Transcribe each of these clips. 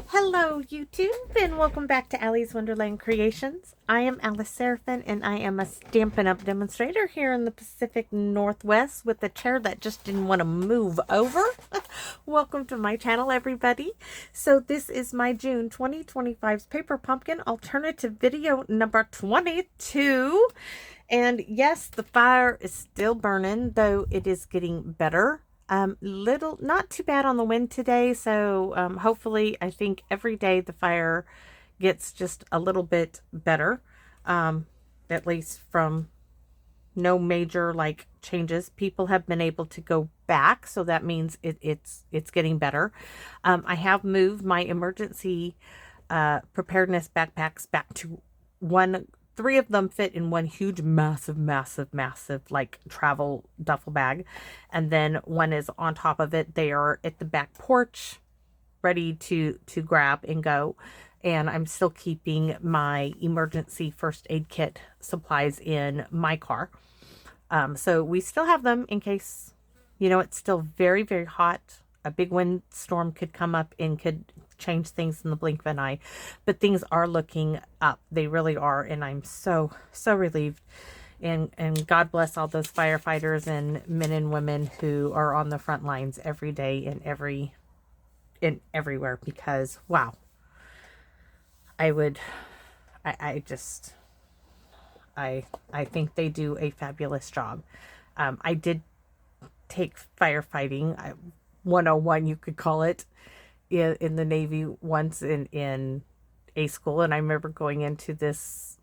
Hello YouTube and welcome back to Allie's Wonderland Creations. I am Alice Seraphin and I am a Stampin' Up! Demonstrator here in the Pacific Northwest with a chair that just didn't want to move over. Welcome to my channel, everybody. So this is my June 2025's Paper Pumpkin alternative video number 22. And yes, the fire is still burning, though it is getting better. Not too bad on the wind today, so hopefully I think every day the fire gets just a little bit better, at least from no major like changes. People have been able to go back, so that means it's getting better. I have moved my emergency preparedness backpacks back to one. Three of them fit in one huge, massive, like travel duffel bag. And then one is on top of it. They are at the back porch, ready to grab and go. And I'm still keeping my emergency first aid kit supplies in my car. So we still have them in case, it's still very, very hot. A big windstorm could come up and could change things in the blink of an eye, but things are looking up. They really are, and I'm so relieved. And God bless all those firefighters and men and women who are on the front lines every day and everywhere, because wow, I think they do a fabulous job. I did take firefighting 101, you could call it, in the Navy once in a school. And I remember going into this,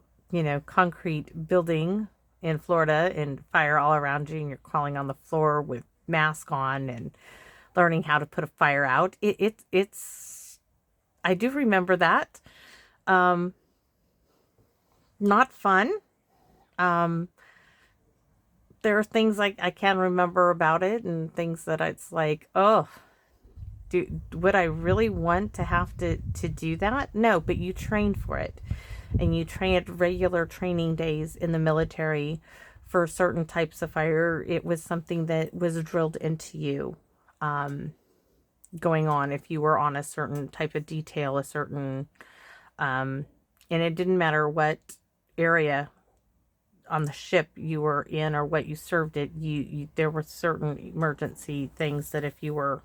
concrete building in Florida and fire all around you, and you're crawling on the floor with mask on and learning how to put a fire out. It's I do remember that. Not fun. There are things like I can remember about it, and things that it's like, oh, would I really want to have to do that? No, but you trained for it, and you trained regular training days in the military for certain types of fire. It was something that was drilled into you, going on if you were on a certain type of detail, a certain, and it didn't matter what area on the ship you were in or what you served it. There were certain emergency things that if you were,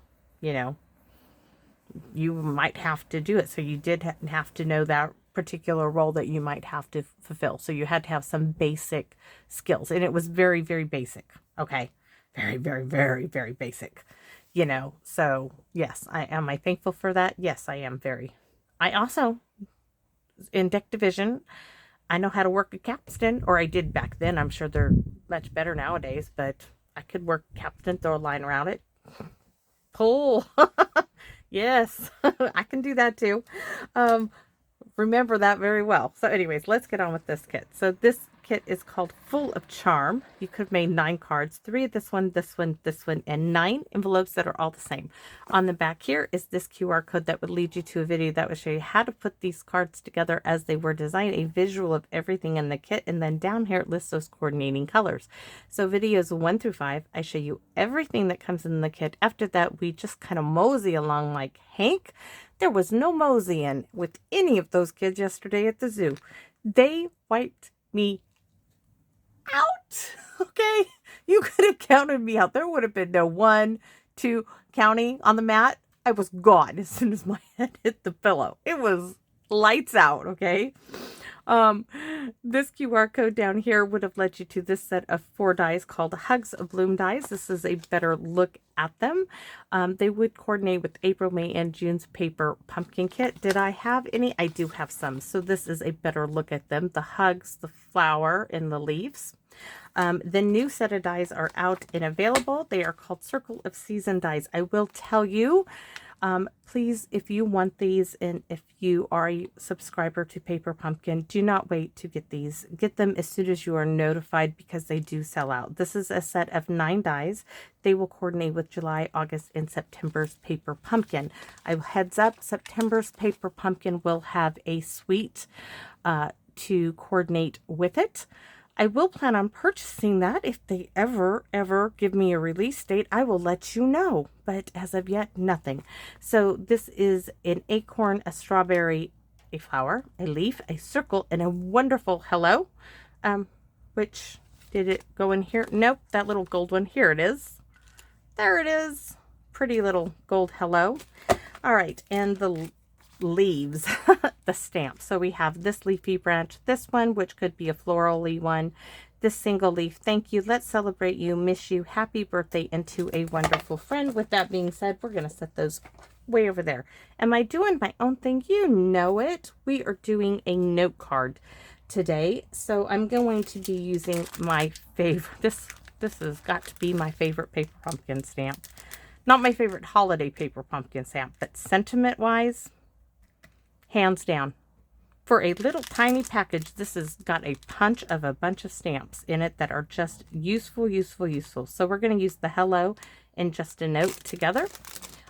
you might have to do it. So you did have to know that particular role that you might have to fulfill. So you had to have some basic skills, and it was very, very basic. Okay. Very, very, very, very basic, so yes, am I thankful for that? Yes, I am very. I also, in deck division, I know how to work a capstan, or I did back then. I'm sure they're much better nowadays, but I could work capstan, throw a line around it, pull. Yes, I can do that too. Remember that very well. So anyways, let's get on with this kit. So this kit is called Full of Charm. You could have made 9 cards, 3 of this one, and 9 envelopes that are all the same. On the back here is this QR code that would lead you to a video that would show you how to put these cards together as they were designed, a visual of everything in the kit, and then down here it lists those coordinating colors. So videos 1 through 5, I show you everything that comes in the kit. After that, we just kind of mosey along like Hank. There was no moseying with any of those kids yesterday at the zoo. They wiped me out. Okay, you could have counted me out. There would have been no 1, 2 counting on the mat. I was gone as soon as my head hit the pillow. It was lights out. Okay. This QR code down here would have led you to this set of 4 dies called Hugs of Bloom dies. This is a better look at them. They would coordinate with April, May, and June's paper pumpkin kit. Did I have any? I do have some. So this is a better look at them. The hugs, the flower, and the leaves. The new set of dies are out and available. They are called Circle of Season dies. I will tell you, please, if you want these, and if you are a subscriber to Paper Pumpkin, do not wait to get these. Get them as soon as you are notified, because they do sell out. This is a set of 9 dies. They will coordinate with July, August, and September's Paper Pumpkin. Heads up, September's Paper Pumpkin will have a suite to coordinate with it. I will plan on purchasing that. If they ever give me a release date, I will let you know. But as of yet, nothing. So this is an acorn, a strawberry, a flower, a leaf, a circle, and a wonderful hello. Which, did it go in here? Nope, that little gold one. Here it is. There it is. Pretty little gold hello. All right, and the leaves, the stamp. So we have this leafy branch, this one, which could be a florally one, this single leaf, thank you, let's celebrate you, miss you, happy birthday, and to a wonderful friend. With that being said, we're going to set those way over there. Am I doing my own thing? You know it. We are doing a note card today. So I'm going to be using my favorite, this has got to be my favorite paper pumpkin stamp. Not my favorite holiday paper pumpkin stamp, but sentiment-wise, hands down. For a little tiny package, this has got a punch of a bunch of stamps in it that are just useful. So we're going to use the hello and just a note together.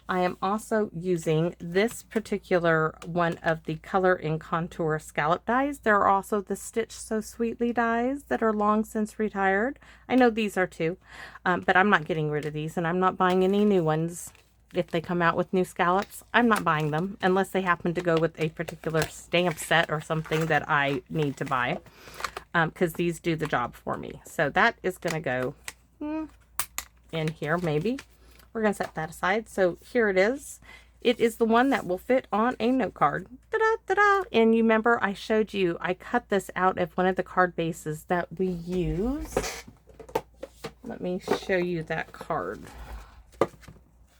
I am also using this particular one of the Color and Contour Scalloped Dies. There are also the Stitch So Sweetly dies that are long since retired. I know these are too, but I'm not getting rid of these, and I'm not buying any new ones. If they come out with new scallops, I'm not buying them unless they happen to go with a particular stamp set or something that I need to buy, because these do the job for me. So that is going to go in here maybe. We're going to set that aside. So here it is. It is the one that will fit on a note card. Ta-da, ta-da. And you remember I showed you, I cut this out of one of the card bases that we use. Let me show you that card.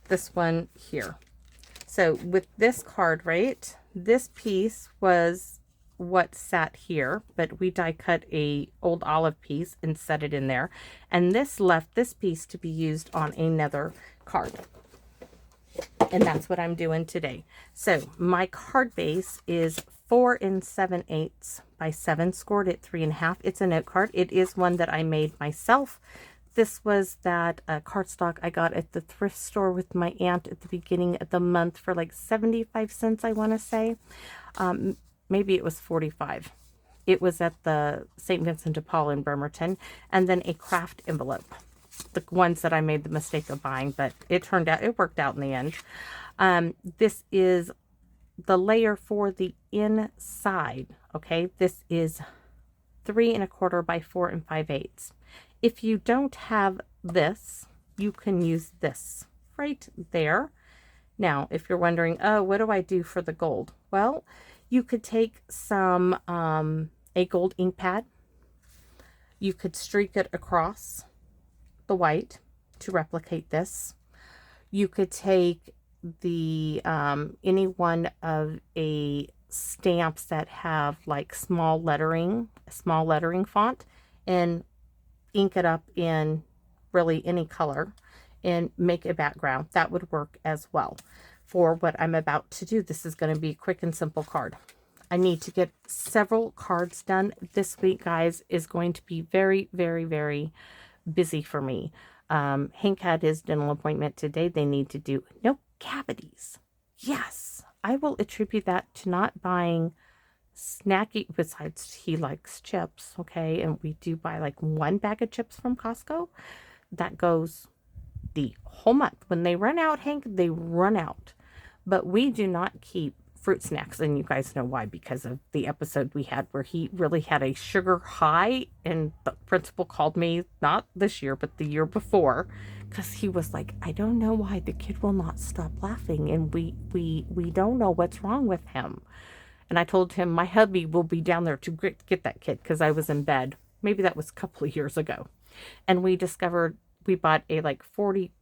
This one here. So with this card, right, this piece was what sat here, but we die cut a old olive piece and set it in there. And this left this piece to be used on another card. And that's what I'm doing today. So my card base is 4 7/8 by 7, scored at 3.5. It's a note card. It is one that I made myself. This was that cardstock I got at the thrift store with my aunt at the beginning of the month for like 75 cents, I want to say. Maybe it was 45. It was at the St. Vincent de Paul in Bremerton. And then a craft envelope. The ones that I made the mistake of buying, but it worked out in the end. This is the layer for the inside. Okay, this is 3 1/4 by 4 5/8. If you don't have this, you can use this right there. Now, if you're wondering, oh, what do I do for the gold? Well, you could take some, a gold ink pad. You could streak it across the white to replicate this. You could take the, any one of a stamps that have like small lettering font, and ink it up in really any color and make a background. That would work as well for what I'm about to do. This is going to be a quick and simple card. I need to get several cards done this week, guys. Is going to be very busy for me. Hank had his dental appointment today. They need to do no cavities. Yes, I will attribute that to not buying snacky, besides he likes chips, okay, and we do buy like 1 bag of chips from Costco that goes the whole month. When they run out, Hank, they run out. But we do not keep fruit snacks, and you guys know why, because of the episode we had where he really had a sugar high, and the principal called me, not this year but the year before, because he was like, I don't know why the kid will not stop laughing, and we don't know what's wrong with him. And I told him my hubby will be down there to get that kid, because I was in bed. Maybe that was a couple of years ago. And we discovered, we bought a like 40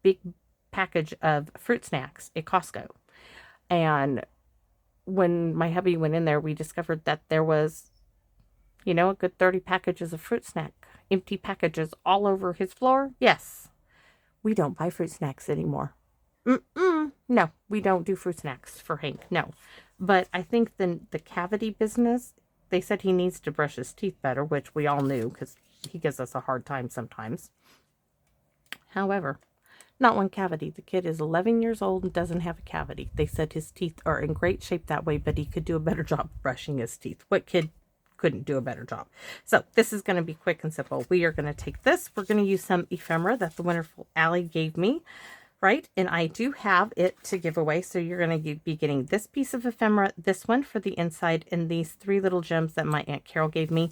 big package of fruit snacks at Costco. And when my hubby went in there, we discovered that there was, a good 30 packages of fruit snack, empty packages all over his floor. Yes, we don't buy fruit snacks anymore. No, we don't do fruit snacks for Hank. No. But I think the cavity business, they said he needs to brush his teeth better, which we all knew because he gives us a hard time sometimes. However, not one cavity. The kid is 11 years old and doesn't have a cavity. They said his teeth are in great shape that way, but he could do a better job brushing his teeth. What kid couldn't do a better job. So this is going to be quick and simple. We are going to take this. We're going to use some ephemera that the wonderful Allie gave me, right? And I do have it to give away. So you're going to be getting this piece of ephemera, this one for the inside, and these 3 little gems that my Aunt Carol gave me.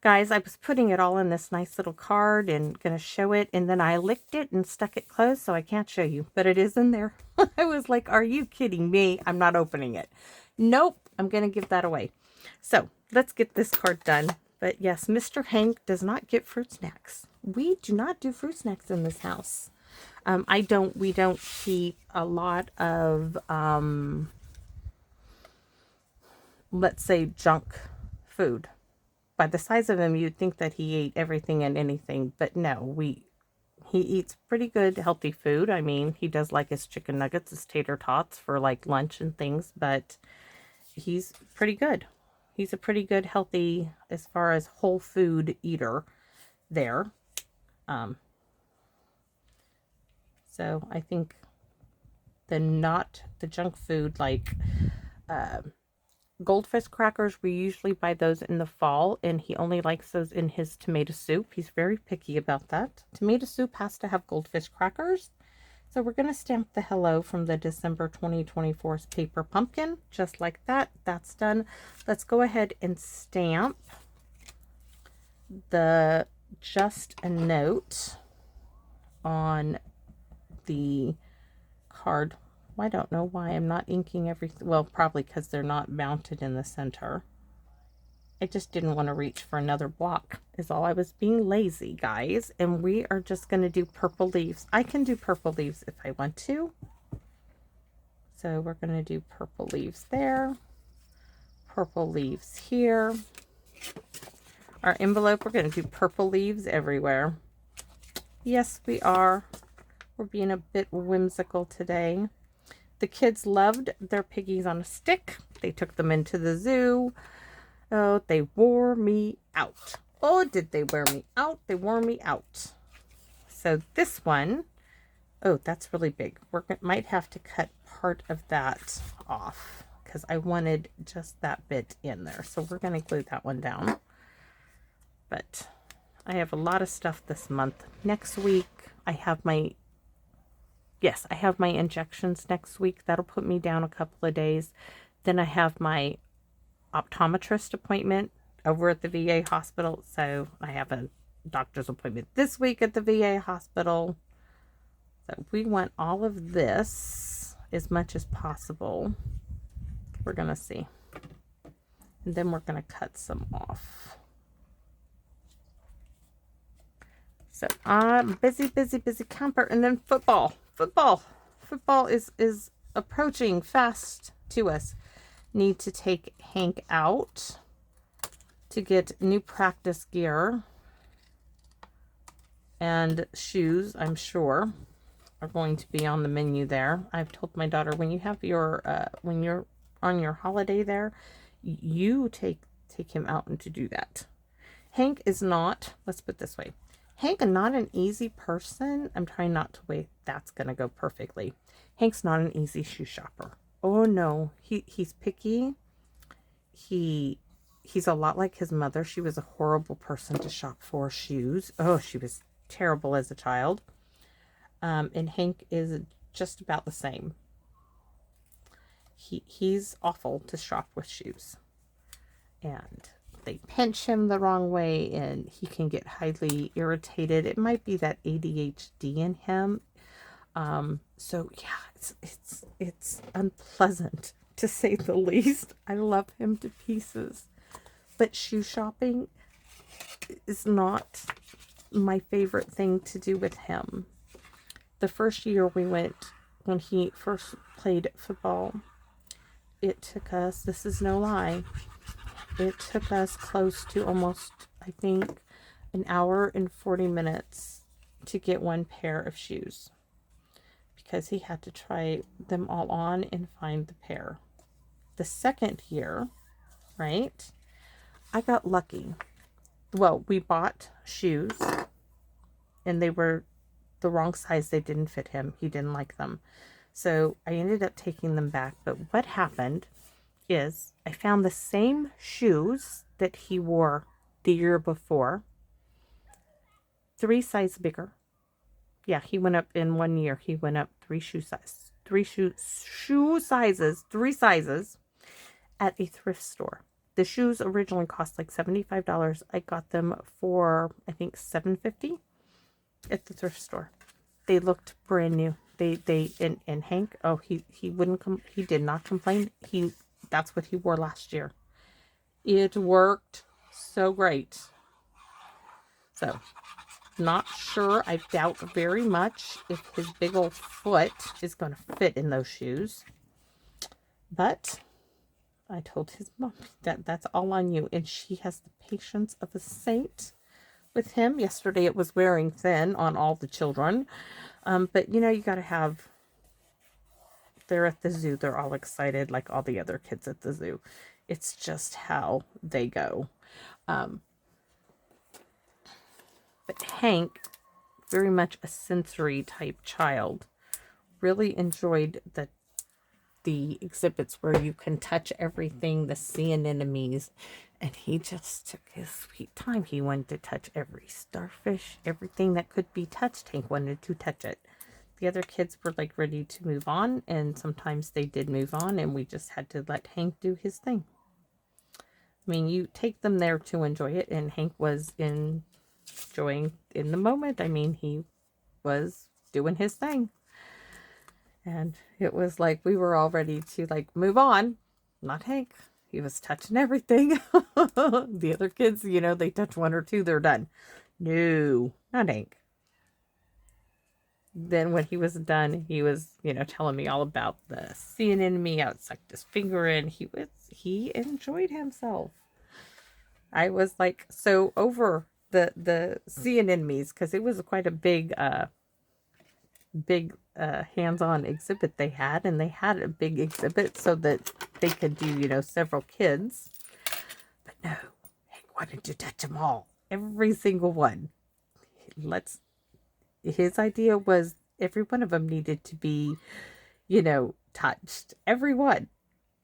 Guys, I was putting it all in this nice little card and going to show it, and then I licked it and stuck it closed, so I can't show you, but it is in there. I was like, are you kidding me? I'm not opening it. Nope, I'm going to give that away. So let's get this card done. But yes, Mr. Hank does not get fruit snacks. We do not do fruit snacks in this house. We don't keep a lot of, let's say, junk food. By the size of him, you'd think that he ate everything and anything, but no, he eats pretty good, healthy food. I mean, he does like his chicken nuggets, his tater tots for like lunch and things, but he's pretty good. He's a pretty good, healthy, as far as whole food eater there. So I think the junk food, like, goldfish crackers, we usually buy those in the fall, and he only likes those in his tomato soup. He's very picky about that. Tomato soup has to have goldfish crackers. So we're going to stamp the hello from the December 2024's paper pumpkin, just like that. That's done. Let's go ahead and stamp the just a note on the card. I don't know why I'm not inking everything. Well, probably because they're not mounted in the center. I just didn't want to reach for another block is all. I was being lazy, guys. And we are just going to do purple leaves. I can do purple leaves if I want to. So we're going to do purple leaves there. Purple leaves here. Our envelope, we're going to do purple leaves everywhere. Yes, we are. We're being a bit whimsical today. The kids loved their piggies on a stick. They took them into the zoo. Oh, they wore me out. Oh, did they wear me out? They wore me out. So this one, oh, that's really big. We might have to cut part of that off because I wanted just that bit in there. So we're going to glue that one down. But I have a lot of stuff this month. Next week, I have my injections next week. That'll put me down a couple of days. Then I have my optometrist appointment over at the VA hospital. So I have a doctor's appointment this week at the VA hospital. So we want all of this as much as possible. We're going to see. And then we're going to cut some off. So I'm busy camper. And then football is approaching fast to us. Need to take Hank out to get new practice gear, and shoes, I'm sure, are going to be on the menu there. I've told my daughter, when you have your when you're on your holiday there, you take him out and to do that. Hank is not, let's put it this way, Hank is not an easy person. I'm trying not to wait. That's going to go perfectly. Hank's not an easy shoe shopper. Oh no, he's picky. He's a lot like his mother. She was a horrible person to shop for shoes. Oh, she was terrible as a child. And Hank is just about the same. He's awful to shop with shoes. And they pinch him the wrong way and he can get highly irritated. It might be that ADHD in him. So yeah, it's unpleasant to say the least. I love him to pieces, but shoe shopping is not my favorite thing to do with him. The first year we went, when he first played football, it took us, this is no lie, it took us close to almost, I think, an hour and 40 minutes to get one pair of shoes, because he had to try them all on and find the pair. The second year, right, I got lucky. Well, we bought shoes and they were the wrong size. They didn't fit him. He didn't like them. So I ended up taking them back. But what happened is I found the same shoes that he wore the year before, 3 sizes bigger. Yeah, he went up in 1 year. He went up 3 shoe sizes, 3 sizes at a thrift store. The shoes originally cost like $75. I got them for, I think, $7.50 at the thrift store. They looked brand new. And Hank, oh, he did not complain. That's what he wore last year. It worked so great. So, not sure. I doubt very much if his big old foot is going to fit in those shoes. But I told his mom that that's all on you. And she has the patience of a saint with him. Yesterday it was wearing thin on all the children. But you know, you got to have, they're at the zoo. They're all excited like all the other kids at the zoo. It's just how they go. But Hank, very much a sensory type child, really enjoyed the exhibits where you can touch everything, the sea anemones, and he just took his sweet time. He wanted to touch every starfish, everything that could be touched. Hank wanted to touch it. The other kids were like ready to move on, and sometimes they did move on, and we just had to let Hank do his thing. I mean, you take them there to enjoy it, and Hank was enjoying in the moment. I mean, he was doing his thing. And it was like we were all ready to like move on. Not Hank. He was touching everything. The other kids, you know, they touch 1 or 2, they're done. No, not Hank. Then when he was done, he was, you know, telling me all about the sea anemone. I sucked his finger in. He enjoyed himself. I was like so over the sea anemones because it was quite a big hands-on exhibit they had, and they had a big exhibit so that they could do, you know, several kids. But no, Hank wanted to touch them all, every single one. His idea was every one of them needed to be, you know, touched, every one.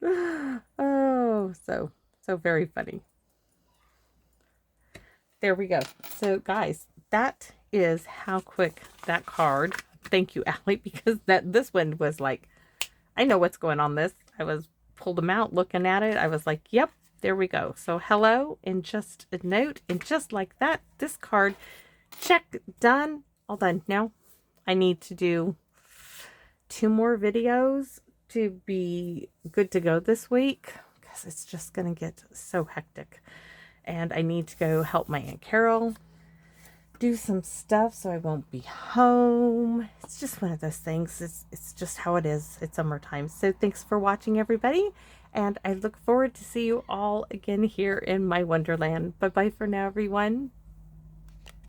Oh, so very funny. There we go. So guys, that is how quick that card. Thank you, Allie, because this one was like, I know what's going on this. I pulled them out, looking at it. I was like, yep, there we go. So hello, and just a note, and just like that, this card, check, done, all done. Now I need to do 2 more videos to be good to go this week, because it's just going to get so hectic. And I need to go help my Aunt Carol do some stuff, so I won't be home. It's just one of those things. It's just how it is. It's summertime. So thanks for watching, everybody, and I look forward to see you all again here in my wonderland. Bye bye for now, everyone.